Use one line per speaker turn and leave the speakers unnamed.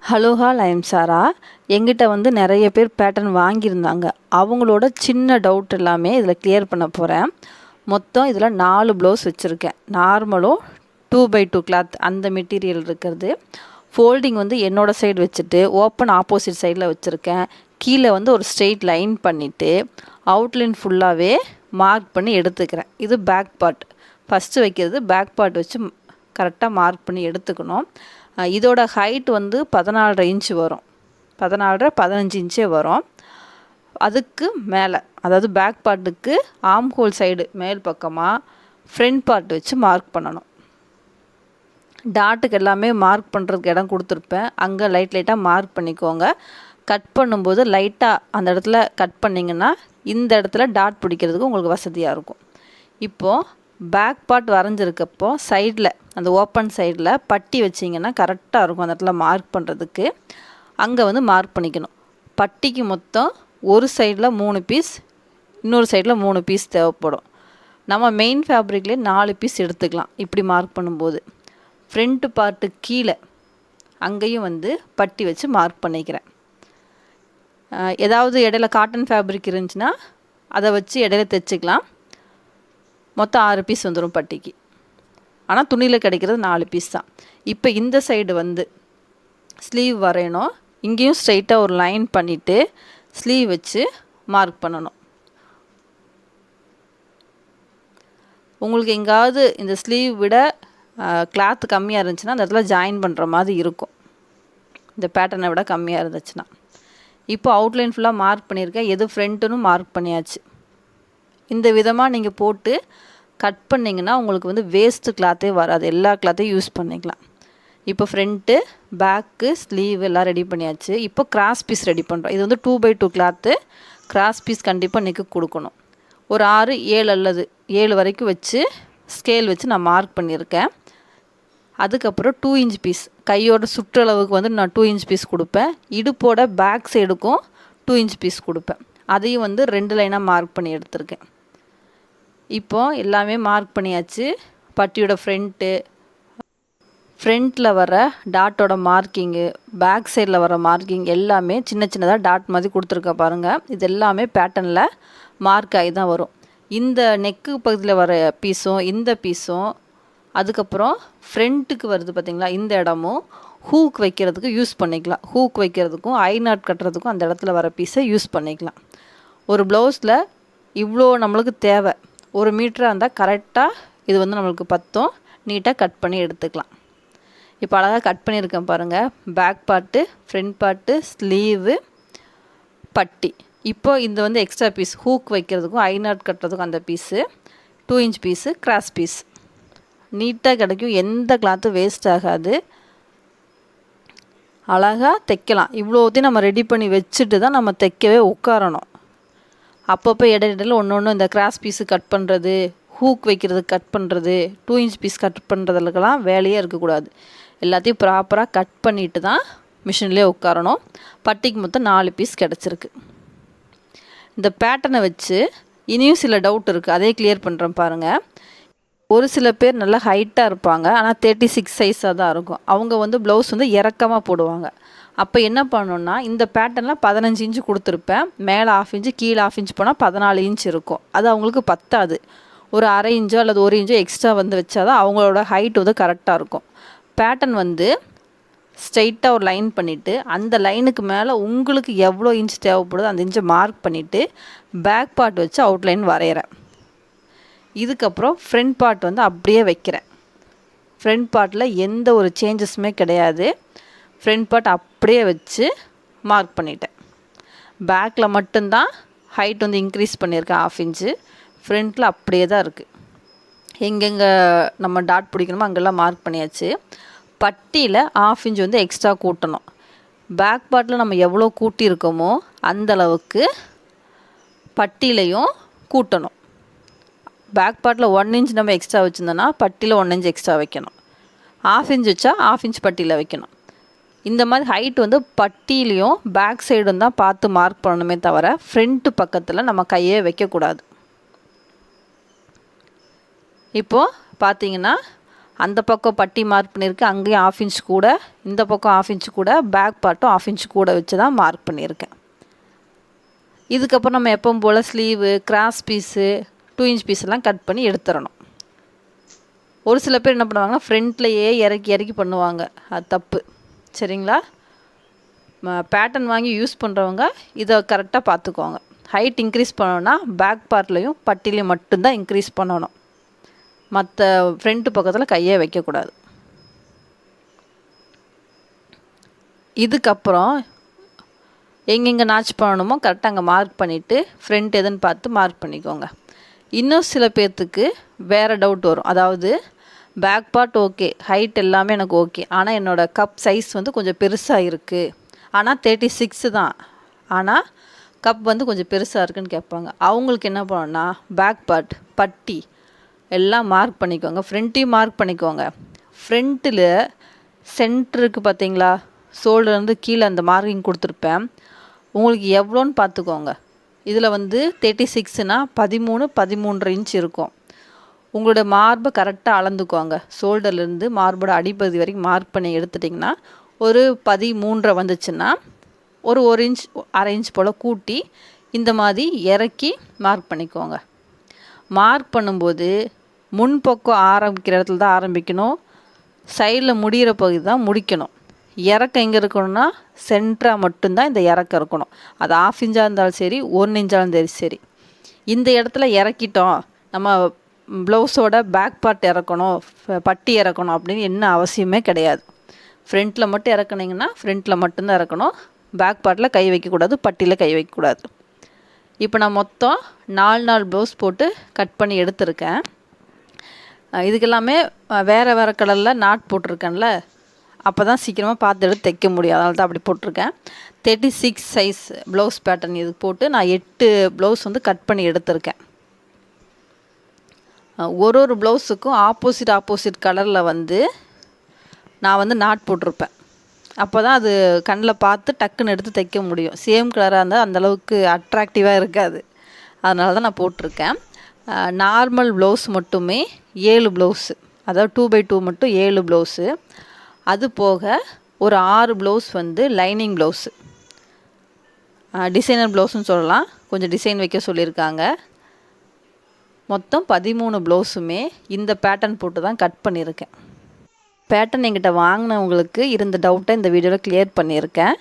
Hello hall I am சாரா. எங்கிட்ட வந்து நிறைய பேர் பேட்டர்ன் வாங்கியிருந்தாங்க. அவங்களோட சின்ன டவுட் எல்லாமே இதில் கிளியர் பண்ண போகிறேன். மொத்தம் இதில் 4 ப்ளவுஸ் வச்சுருக்கேன். நார்மலும் 2x2 கிளாத் அந்த மெட்டீரியல் இருக்கிறது. ஃபோல்டிங் வந்து என்னோடய சைடு வச்சுட்டு ஓப்பன் ஆப்போசிட் சைடில் வச்சுருக்கேன். கீழே வந்து ஒரு ஸ்ட்ரெயிட் லைன் பண்ணிவிட்டு அவுட்லைன் ஃபுல்லாகவே மார்க் பண்ணி எடுத்துக்கிறேன். இது பேக் பார்ட். ஃபஸ்ட்டு வைக்கிறது பேக் பார்ட் வச்சு கரெக்டாக மார்க் பண்ணி எடுத்துக்கணும். இதோட ஹைட் வந்து 14.5 இன்ச்சு வரும். 14.5-15 இன்ச்சே வரும். அதுக்கு மேலே, அதாவது பேக் பார்ட்டுக்கு ஆர்ம் ஹோல் சைடு மேல் பக்கமாக ஃப்ரண்ட் பார்ட் வச்சு மார்க் பண்ணணும். டாட்டுக்கு எல்லாமே மார்க் பண்ணுறதுக்கு இடம் கொடுத்துருப்பேன். அங்கே லைட்டாக மார்க் பண்ணிக்கோங்க. கட் பண்ணும்போது லைட்டாக அந்த இடத்துல கட் பண்ணிங்கன்னா இந்த இடத்துல டாட் பிடிக்கிறதுக்கு உங்களுக்கு வசதியாக இருக்கும். இப்போது பேக் பார்ட் வரைஞ்சிருக்கப்போ சைடில் அந்த ஓப்பன் சைடில் பட்டி வச்சிங்கன்னா கரெக்டாக இருக்கும் அந்த இடத்துல மார்க் பண்ணுறதுக்கு. அங்கே வந்து மார்க் பண்ணிக்கணும். பட்டிக்கு மொத்தம் ஒரு சைடில் 3 பீஸ், இன்னொரு சைடில் 3 பீஸ் தேவைப்படும். நம்ம மெயின் ஃபேப்ரிக்லேயே 4 பீஸ் எடுத்துக்கலாம். இப்படி மார்க் பண்ணும்போது ஃப்ரண்ட்டு பார்ட்டு கீழே அங்கேயும் வந்து பட்டி வச்சு மார்க் பண்ணிக்கிறேன். ஏதாவது இடையில காட்டன் ஃபேப்ரிக் இருந்துச்சுன்னா அதை வச்சு இடையில தைச்சிக்கலாம். மொத்தம் 6 பீஸ் வந்துடும் பட்டிக்கு. ஆனால் துணியில் கிடைக்கிறது 4 பீஸ் தான். இப்போ இந்த சைடு வந்து ஸ்லீவ் வரையணும். இங்கேயும் ஸ்ட்ரைட்டாக ஒரு லைன் பண்ணிவிட்டு ஸ்லீவ் வச்சு மார்க் பண்ணணும். உங்களுக்கு எங்காவது இந்த ஸ்லீவ் விட கிளாத் கம்மியாக இருந்துச்சுன்னா அந்த இடத்துல ஜாயின் பண்ணுற மாதிரி இருக்கும், இந்த பேட்டர்னை விட கம்மியாக இருந்துச்சுன்னா. இப்போ அவுட்லைன் ஃபுல்லாக மார்க் பண்ணியிருக்கேன். எது ஃப்ரண்ட்டுன்னு மார்க் பண்ணியாச்சு. இந்த விதமாக நீங்கள் போட்டு கட் பண்ணிங்கன்னா உங்களுக்கு வந்து வேஸ்ட்டு கிளாத்தே வராது. எல்லா கிளாத்தையும் யூஸ் பண்ணிக்கலாம். இப்போ ஃப்ரண்ட்டு, பேக்கு, ஸ்லீவ் எல்லாம் ரெடி பண்ணியாச்சு. இப்போ கிராஸ் பீஸ் ரெடி பண்ணுறோம். இது வந்து 2x2 கிளாத்து. கிராஸ் பீஸ் கண்டிப்பாக நெக்கு கொடுக்கணும். ஒரு 6, 7 அல்லது 7 வரைக்கும் வச்சு ஸ்கேல் வச்சு நான் மார்க் பண்ணியிருக்கேன். அதுக்கப்புறம் 2 இன்ச் பீஸ், கையோட சுற்றளவுக்கு வந்து நான் 2 இன்ச் பீஸ் கொடுப்பேன். இடுப்போட பேக் சைடுக்கும் 2 இன்ச் பீஸ் கொடுப்பேன். அதையும் வந்து 2 லைனாக மார்க் பண்ணி எடுத்திருக்கேன். இப்போது எல்லாமே மார்க் பண்ணியாச்சு. பட்டியோட ஃப்ரண்ட்டில் வர டாட்டோட மார்க்கிங்கு, பேக் சைடில் வர மார்க்கிங் எல்லாமே சின்ன சின்னதாக டாட் மாதிரி கொடுத்துருக்க பாருங்கள். இது எல்லாமே பேட்டர்னில் மார்க் ஆகி தான் வரும். இந்த நெக்கு பகுதியில் வர பீஸும் இந்த பீஸும், அதுக்கப்புறம் ஃப்ரண்ட்டுக்கு வருது பார்த்திங்களா, இந்த இடமும் ஹூக் வைக்கிறதுக்கு யூஸ் பண்ணிக்கலாம். ஹூக் வைக்கிறதுக்கும் ஐ நாட் கட்டுறதுக்கும் அந்த இடத்துல வர பீஸை யூஸ் பண்ணிக்கலாம். ஒரு ப்ளவுஸில் இவ்வளோ நம்மளுக்கு தேவை. 1 மீட்டராக இருந்தால் கரெக்டாக இது வந்து நம்மளுக்கு பத்தும். நீட்டாக கட் பண்ணி எடுத்துக்கலாம். இப்போ அழகாக கட் பண்ணியிருக்கேன் பாருங்கள். Back part, front part, sleeve, பட்டி. இப்போ இந்த வந்து எக்ஸ்ட்ரா பீஸ் ஹூக் வைக்கிறதுக்கும் ஐ நாட் கட்டுறதுக்கும் அந்த piece 2 inch piece cross piece நீட்டாக கிடைக்கும். எந்த கிளாத்தும் வேஸ்ட் ஆகாது. அழகாக தைக்கலாம். இவ்வளோத்தையும் நம்ம ரெடி பண்ணி வச்சுட்டு தான் நம்ம தைக்கவே உட்காரணும். அப்பப்போ இடையில ஒன்று இந்த கிராஸ் பீஸு கட் பண்ணுறது, ஹூக் வைக்கிறது கட் பண்ணுறது, 2 இன்ச் பீஸ் கட் பண்ணுறதுக்கெல்லாம் வேலையே இருக்கக்கூடாது. எல்லாத்தையும் ப்ராப்பராக கட் பண்ணிவிட்டு தான் மிஷின்லேயே உட்காரணும். பட்டிக்கு மொத்தம் 4 பீஸ் கிடச்சிருக்கு. இந்த பேட்டர்னை வச்சு இனியும் சில டவுட் இருக்குது, அதே கிளியர் பண்ணுறேன் பாருங்கள். ஒரு சில பேர் நல்லா ஹைட்டாக இருப்பாங்க, ஆனால் 36 சைஸாக தான் இருக்கும். அவங்க வந்து ப்ளவுஸ் வந்து இறக்கமாக போடுவாங்க. அப்போ என்ன பண்ணணுன்னா, இந்த பேட்டர்னில் 15 இன்ச்சு கொடுத்துருப்பேன். மேலே 1/2 இன்ச்சு, கீழே 1/2 இன்ச் போனால் 14 இன்ச் இருக்கும். அது அவங்களுக்கு பத்தாது. ஒரு 1/2 இன்ச்சோ அல்லது 1 இன்ச்சோ எக்ஸ்ட்ரா வந்து வச்சாதான் அவங்களோட ஹைட் வந்து கரெக்டாக இருக்கும். பேட்டர்ன் வந்து ஸ்ட்ரைட்டாக ஒரு லைன் பண்ணிவிட்டு அந்த லைனுக்கு மேலே உங்களுக்கு எவ்வளோ இன்ச் தேவைப்படுதோ அந்த இன்ச்சை மார்க் பண்ணிவிட்டு பேக் பார்ட் வச்சு அவுட்லைன் வரைகிறேன். இதுக்கப்புறம் ஃப்ரண்ட் பார்ட் வந்து அப்படியே வைக்கிறேன். ஃப்ரண்ட் பார்ட்டில் எந்த ஒரு சேஞ்சஸுமே கிடையாது. ஃப்ரண்ட் பார்ட் அப்படியே வச்சு மார்க் பண்ணிட்டேன். பேக்கில் மட்டும்தான் ஹைட் வந்து இன்க்ரீஸ் பண்ணியிருக்கேன் 1/2 இன்ச்சு. ஃப்ரண்ட்டில் அப்படியே தான் இருக்குது. எங்கெங்கே நம்ம டாட் பிடிக்கணுமோ அங்கெல்லாம் மார்க் பண்ணியாச்சு. பட்டியில் 1/2 இன்ச் வந்து எக்ஸ்ட்ரா கூட்டணும். பேக் பார்ட்டில் நம்ம எவ்வளோ கூட்டியிருக்கோமோ அந்தளவுக்கு பட்டியிலையும் கூட்டணும். பேக் பார்ட்டில் 1 இன்ச் நம்ம எக்ஸ்ட்ரா வச்சுருந்தோன்னா பட்டியில் 1 இன்ச் எக்ஸ்ட்ரா வைக்கணும். 1/2 இன்ச் வச்சா 1/2 இன்ச் பட்டியில் வைக்கணும். இந்த மாதிரி ஹைட் வந்து பட்டியிலையும் பேக் சைடும் தான் பார்த்து மார்க் பண்ணணுமே தவிர ஃப்ரண்ட்டு பக்கத்தில் நம்ம கையே வைக்கக்கூடாது. இப்போது பார்த்தீங்கன்னா அந்த பக்கம் பட்டி மார்க் பண்ணியிருக்கேன், அங்கேயும் 1/2 இன்ச் கூட, இந்த பக்கம் 1/2 இன்ச் கூட, பேக் பார்ட்டும் 1/2 இன்ச் கூட வச்சு தான் மார்க் பண்ணியிருக்கேன். இதுக்கப்புறம் நம்ம எப்பவும் போல் ஸ்லீவு, கிராஸ் பீஸு, 2 இன்ச் பீஸெல்லாம் கட் பண்ணி எடுத்துடணும். ஒரு சில பேர் என்ன பண்ணுவாங்கன்னா ஃப்ரண்ட்லேயே இறக்கி பண்ணுவாங்க, அது தப்பு. சரிங்களா? பேட்டர்ன் வாங்கி யூஸ் பண்ணுறவங்க இதை கரெக்டாக பார்த்துக்கோங்க. ஹைட் இன்க்ரீஸ் பண்ணணும்னா பேக் பார்ட்லேயும் பட்டிலையும் மட்டும்தான் இன்க்ரீஸ் பண்ணணும், மற்ற ஃப்ரண்ட்டு பக்கத்தில் கையை வைக்கக்கூடாது. இதுக்கப்புறம் எங்கெங்கே நாச் பண்ணணுமோ கரெக்டாக அங்கே மார்க் பண்ணிவிட்டு ஃப்ரண்ட் எதுன்னு பார்த்து மார்க் பண்ணிக்கோங்க. இன்னும் சில பேர்த்துக்கு வேறு டவுட் வரும். அதாவது பேக் பார்ட் ஓகே, ஹைட் எல்லாமே எனக்கு ஓகே, ஆனால் என்னோடய கப் சைஸ் வந்து கொஞ்சம் பெருசாக இருக்குது, ஆனால் 36 தான், ஆனால் கப் வந்து கொஞ்சம் பெருசாக இருக்குதுன்னு கேட்பாங்க. அவங்களுக்கு என்ன பண்ணணும்னா பேக் பார்ட், பட்டி எல்லாம் மார்க் பண்ணிக்கோங்க. ஃப்ரண்ட்டையும் மார்க் பண்ணிக்கோங்க. ஃப்ரண்ட்டில் சென்டருக்கு பார்த்தீங்களா, ஷோல்டர்லேருந்து கீழே அந்த மார்க்கிங் கொடுத்துருப்பேன், உங்களுக்கு எவ்வளோன்னு பார்த்துக்கோங்க. இதில் வந்து 36னா 13, 13.5 இன்ச் இருக்கும். உங்களோட மார்பை கரெக்டாக அளந்துக்கோங்க. ஷோல்டர்லேருந்து மார்போட அடிப்பகுதி வரைக்கும் மார்க் பண்ணி எடுத்துட்டிங்கன்னா ஒரு 13.5 வந்துச்சுன்னா ஒரு 1 இன்ச் 1/2 இன்ச் போல் கூட்டி இந்த மாதிரி இறக்கி மார்க் பண்ணிக்கோங்க. மார்க் பண்ணும்போது முன்பக்கம் ஆரம்பிக்கிற இடத்துல தான் ஆரம்பிக்கணும், சைடில் முடிகிற பகுதி தான் முடிக்கணும். இறக்கம் எங்கே இருக்கணும்னா சென்டராக மட்டும்தான் இந்த இறக்கம் இருக்கணும். அது 1/2 இன்ச்சாக இருந்தாலும் சரி, 1 இன்ச்சாக இருந்தாலும் சரி. இந்த இடத்துல இறக்கிட்டோம், நம்ம ப்ளவுஸோட பேக் பார்ட் இறக்கணும், பட்டி இறக்கணும் அப்படின்னு என்ன அவசியமே கிடையாது. ஃப்ரண்ட்டில் மட்டும் இறக்குனீங்கன்னா ஃப்ரண்ட்டில் மட்டும்தான் இறக்கணும், பேக் பார்ட்டில் கை வைக்கக்கூடாது, பட்டியில் கை வைக்கக்கூடாது. இப்போ நான் மொத்தம் 4 ப்ளவுஸ் போட்டு கட் பண்ணி எடுத்திருக்கேன். இதுக்கெல்லாமே வேறு வேறு கலரில் நாட் போட்டிருக்கேன்ல, அப்போ தான் சீக்கிரமாக பார்த்து எடுத்து தைக்க முடியும், அதனால தான் அப்படி போட்டிருக்கேன். 36 சைஸ் ப்ளவுஸ் பேட்டர்ன் இது போட்டு நான் 8 ப்ளவுஸ் வந்து கட் பண்ணி எடுத்திருக்கேன். ஒரு ப்ளவுஸுக்கும் ஆப்போசிட் கலரில் வந்து நான் வந்து நாட் போட்டிருப்பேன். அப்போ தான் அது கண்ணில் பார்த்து டக்குன்னு எடுத்து தைக்க முடியும். சேம் கலராக இருந்தால் அந்தளவுக்கு அட்ராக்டிவாக இருக்காது, அதனால தான் நான் போட்டிருக்கேன். நார்மல் ப்ளவுஸ் மட்டுமே 7 ப்ளவுஸு, அதாவது 2x2 மட்டும் 7 ப்ளவுஸு. அது போக ஒரு 6 ப்ளவுஸ் வந்து லைனிங் ப்ளவுஸு, டிசைனர் ப்ளவுஸ்னு சொல்லலாம், கொஞ்சம் டிசைன் வைக்க சொல்லியிருக்காங்க. மொத்தம் 13 ப்ளவுஸுமே இந்த பேட்டர்ன் போட்டு தான் கட் பண்ணியிருக்கேன். பேட்டர்ன் என்கிட்ட வாங்கினவங்களுக்கு இருந்த டவுட்டை இந்த வீடியோவில் கிளியர் பண்ணியிருக்கேன்.